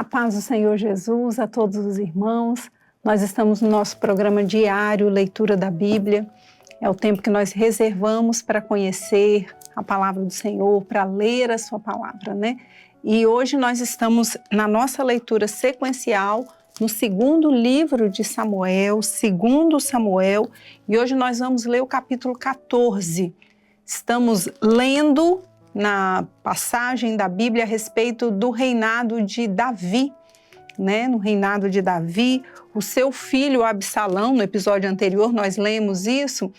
paz do Senhor Jesus a todos os irmãos. Nós estamos no nosso programa diário, Leitura da Bíblia. É o tempo que nós reservamos para conhecer a palavra do Senhor, para ler a sua palavra, né? E hoje nós estamos na nossa leitura sequencial, no segundo livro de Samuel, segundo Samuel, e hoje nós vamos ler o capítulo 14. Estamos lendo na passagem da Bíblia a respeito do reinado de Davi, né? No reinado de Davi, o seu filho Absalão, no episódio anterior nós lemos isso,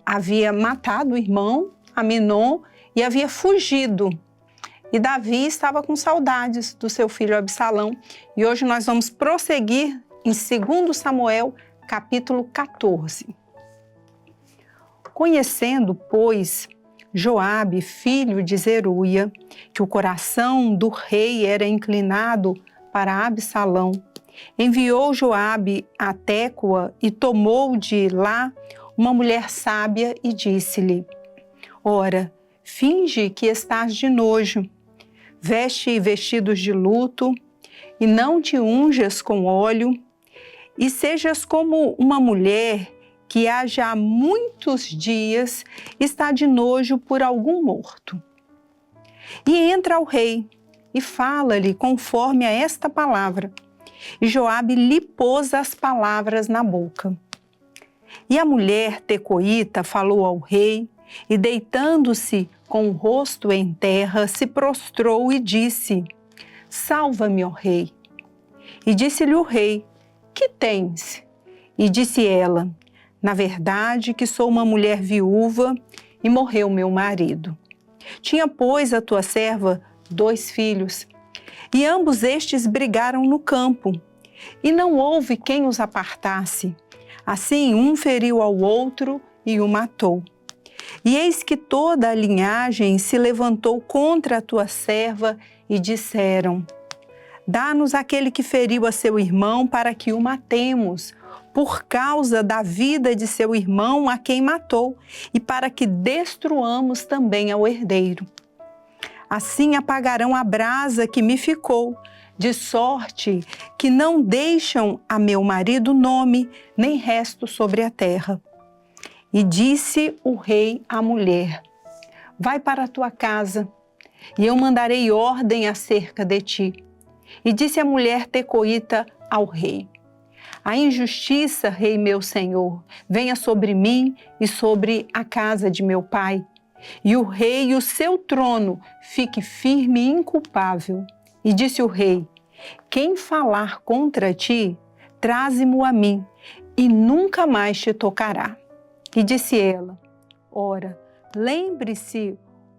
havia matado o irmão Aminon e havia fugido. E Davi estava com saudades do seu filho Absalão. E hoje nós vamos prosseguir em 2 Samuel, capítulo 14. Conhecendo, pois, Joabe, filho de Zeruia, que o coração do rei era inclinado para Absalão, enviou Joabe a Técoa e tomou de lá uma mulher sábia e disse-lhe: Ora, finge que estás de nojo, veste vestidos de luto e não te unjas com óleo, e sejas como uma mulher que há já muitos dias está de nojo por algum morto. E entra ao rei e fala-lhe conforme a esta palavra. E Joabe lhe pôs as palavras na boca. E a mulher tecoíta falou ao rei e, deitando-se com o rosto em terra, se prostrou e disse: Salva-me, ó rei. E disse-lhe o rei: Que tens? E disse ela: Na verdade que sou uma mulher viúva e morreu meu marido. Tinha, pois, a tua serva 2 filhos, e ambos estes brigaram no campo, e não houve quem os apartasse. Assim, um feriu ao outro e o matou. E eis que toda a linhagem se levantou contra a tua serva e disseram: Dá-nos aquele que feriu a seu irmão para que o matemos, por causa da vida de seu irmão a quem matou, e para que destruamos também ao herdeiro. Assim apagarão a brasa que me ficou, de sorte que não deixam a meu marido nome, nem resto sobre a terra. E disse o rei à mulher: Vai para a tua casa, e eu mandarei ordem acerca de ti. E disse a mulher tecoíta ao rei: A injustiça, rei meu senhor, venha sobre mim e sobre a casa de meu pai. E o rei e o seu trono fique firme e inculpável. E disse o rei: Quem falar contra ti, traze-mo a mim, e nunca mais te tocará. E disse ela: Ora, lembre-se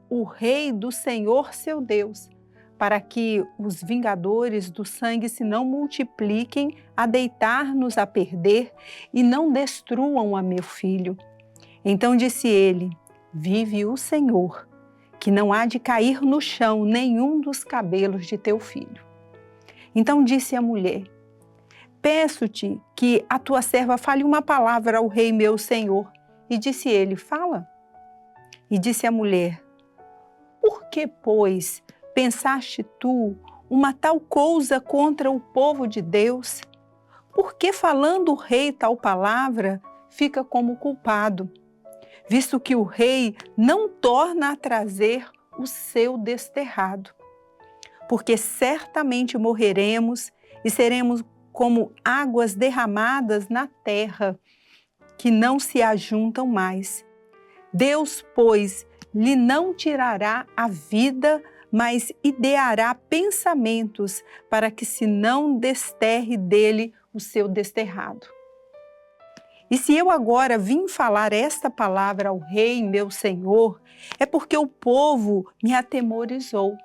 o rei do Senhor seu Deus, para que os vingadores do sangue se não multipliquem a deitar-nos a perder e não destruam a meu filho. Então disse ele: Vive o Senhor, que não há de cair no chão nenhum dos cabelos de teu filho. Então disse a mulher: Peço-te que a tua serva fale uma palavra ao rei meu senhor. E disse ele: Fala. E disse a mulher: Por que, pois, pensaste tu uma tal coisa contra o povo de Deus? Por que, falando o rei tal palavra, fica como culpado, visto que o rei não torna a trazer o seu desterrado? Porque certamente morreremos e seremos como águas derramadas na terra, que não se ajuntam mais. Deus, pois, lhe não tirará a vida, mas ideará pensamentos para que se não desterre dele o seu desterrado. E se eu agora vim falar esta palavra ao rei, meu senhor, é porque o povo me atemorizou.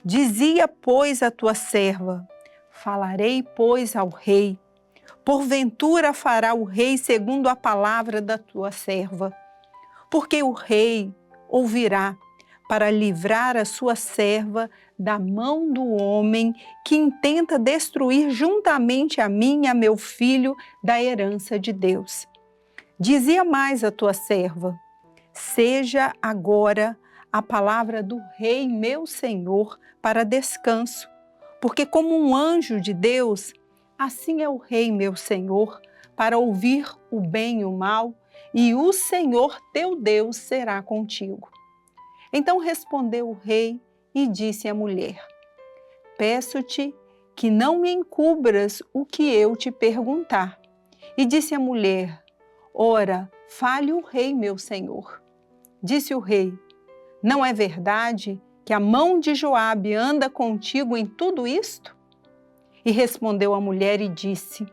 Dizia, pois, a tua serva: Falarei, pois, ao rei. Porventura fará o rei segundo a palavra da tua serva. Porque o rei ouvirá, para livrar a sua serva da mão do homem que intenta destruir juntamente a mim e a meu filho da herança de Deus. Dizia mais a tua serva: Seja agora a palavra do rei meu senhor para descanso, porque como um anjo de Deus, assim é o rei meu senhor, para ouvir o bem e o mal, e o Senhor teu Deus será contigo. Então respondeu o rei e disse à mulher: peço-te que não me encubras o que eu te perguntar. E disse a mulher: ora, fale o rei meu senhor. Disse o rei: não é verdade que a mão de Joabe anda contigo em tudo isto? E respondeu a mulher e disse: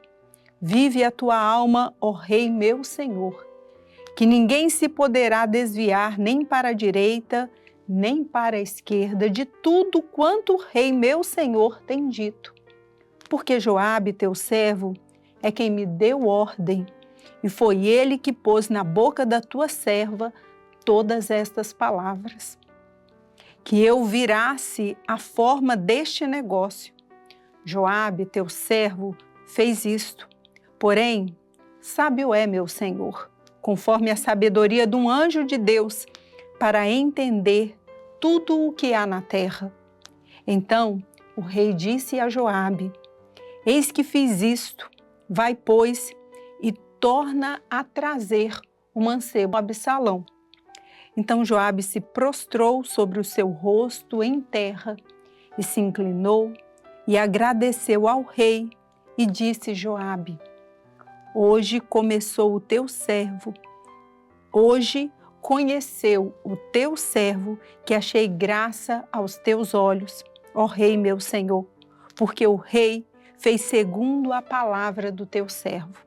vive a tua alma, ó rei meu senhor, que ninguém se poderá desviar nem para a direita, nem para a esquerda de tudo quanto o rei meu senhor tem dito. Porque Joabe, teu servo, é quem me deu ordem, e foi ele que pôs na boca da tua serva todas estas palavras. Que eu virasse a forma deste negócio. Joabe, teu servo, fez isto. Porém, sábio é meu senhor, conforme a sabedoria de um anjo de Deus, para entender tudo o que há na terra. Então o rei disse a Joabe: eis que fiz isto, vai, pois, e torna a trazer o mancebo Absalão. Então Joabe se prostrou sobre o seu rosto em terra e se inclinou e agradeceu ao rei e disse Joabe: hoje começou o teu servo, hoje conheceu o teu servo que achei graça aos teus olhos, ó rei meu senhor, porque o rei fez segundo a palavra do teu servo.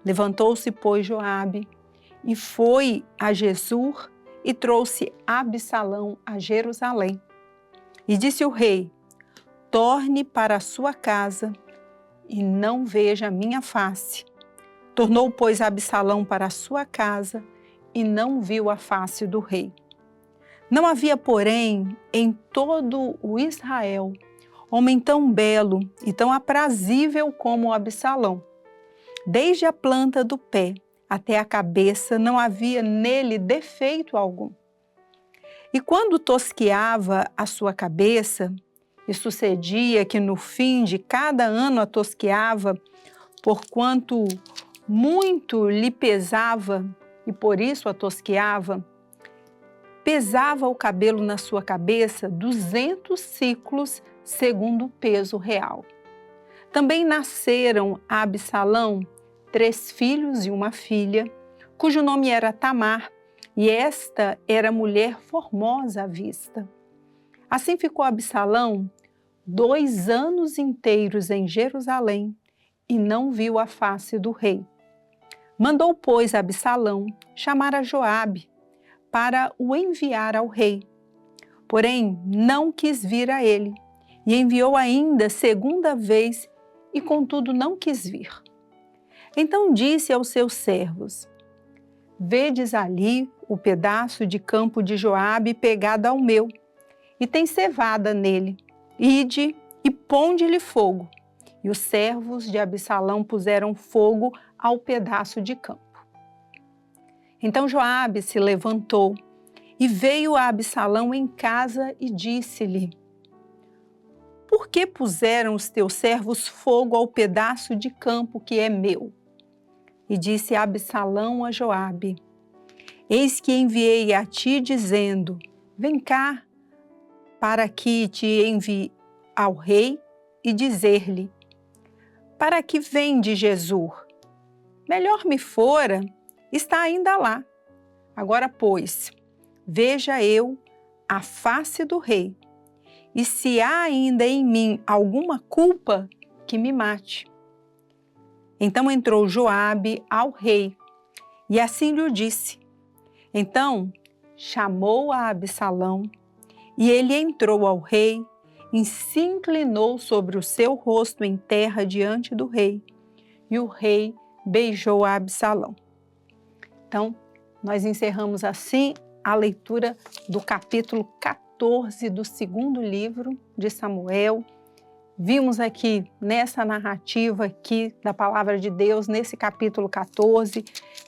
Levantou-se, pois, Joabe e foi a Gesur e trouxe Absalão a Jerusalém. E disse o rei: torne para a sua casa e não veja a minha face. Tornou, pois, Absalão para a sua casa e não viu a face do rei. Não havia, porém, em todo o Israel homem tão belo e tão aprazível como Absalão. Desde a planta do pé até a cabeça não havia nele defeito algum. E quando tosqueava a sua cabeça, e sucedia que no fim de cada ano a tosqueava, porquanto muito lhe pesava e por isso a tosqueava, pesava o cabelo na sua cabeça 200 ciclos segundo o peso real. Também nasceram a Absalão 3 filhos e uma filha, cujo nome era Tamar, e esta era mulher formosa à vista. Assim ficou Absalão 2 anos inteiros em Jerusalém e não viu a face do rei. Mandou, pois, Absalão chamar a Joabe para o enviar ao rei. Porém, não quis vir a ele, e enviou ainda 2ª vez, e contudo não quis vir. Então disse aos seus servos: vedes ali o pedaço de campo de Joabe pegado ao meu, e tem cevada nele. Ide e ponde-lhe fogo. E os servos de Absalão puseram fogo ao pedaço de campo. Então Joabe se levantou e veio a Absalão em casa e disse-lhe: por que puseram os teus servos fogo ao pedaço de campo que é meu? E disse Absalão a Joabe: eis que enviei a ti dizendo: vem cá, para que te envie ao rei e dizer-lhe: para que vem de Gesur? Melhor me fora, está ainda lá. Agora, pois, veja eu a face do rei, e se há ainda em mim alguma culpa, que me mate. Então entrou Joabe ao rei, e assim lhe disse. Então chamou a Absalão, e ele entrou ao rei, e se inclinou sobre o seu rosto em terra diante do rei, e o rei beijou a Absalão. Então, nós encerramos assim a leitura do capítulo 14 do 2º livro de Samuel. Vimos aqui nessa narrativa aqui da palavra de Deus, nesse capítulo 14,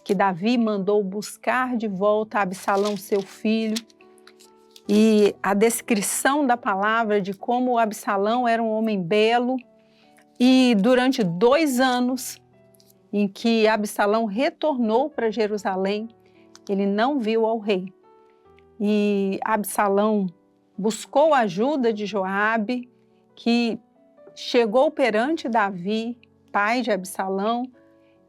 que Davi mandou buscar de volta Absalão, seu filho. e a descrição da palavra de como Absalão era um homem belo, e durante 2 anos em que Absalão retornou para Jerusalém, ele não viu ao rei. E Absalão buscou a ajuda de Joabe, que chegou perante Davi, pai de Absalão,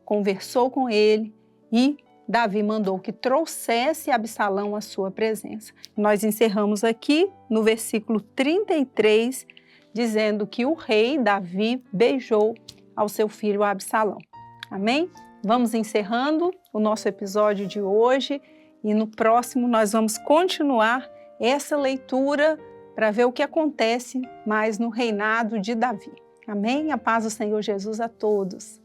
conversou com ele e Davi mandou que trouxesse Absalão à sua presença. Nós encerramos aqui no versículo 33, dizendo que o rei Davi beijou ao seu filho Absalão. Amém? Vamos encerrando o nosso episódio de hoje e no próximo nós vamos continuar essa leitura para ver o que acontece mais no reinado de Davi. Amém? A paz do Senhor Jesus a todos.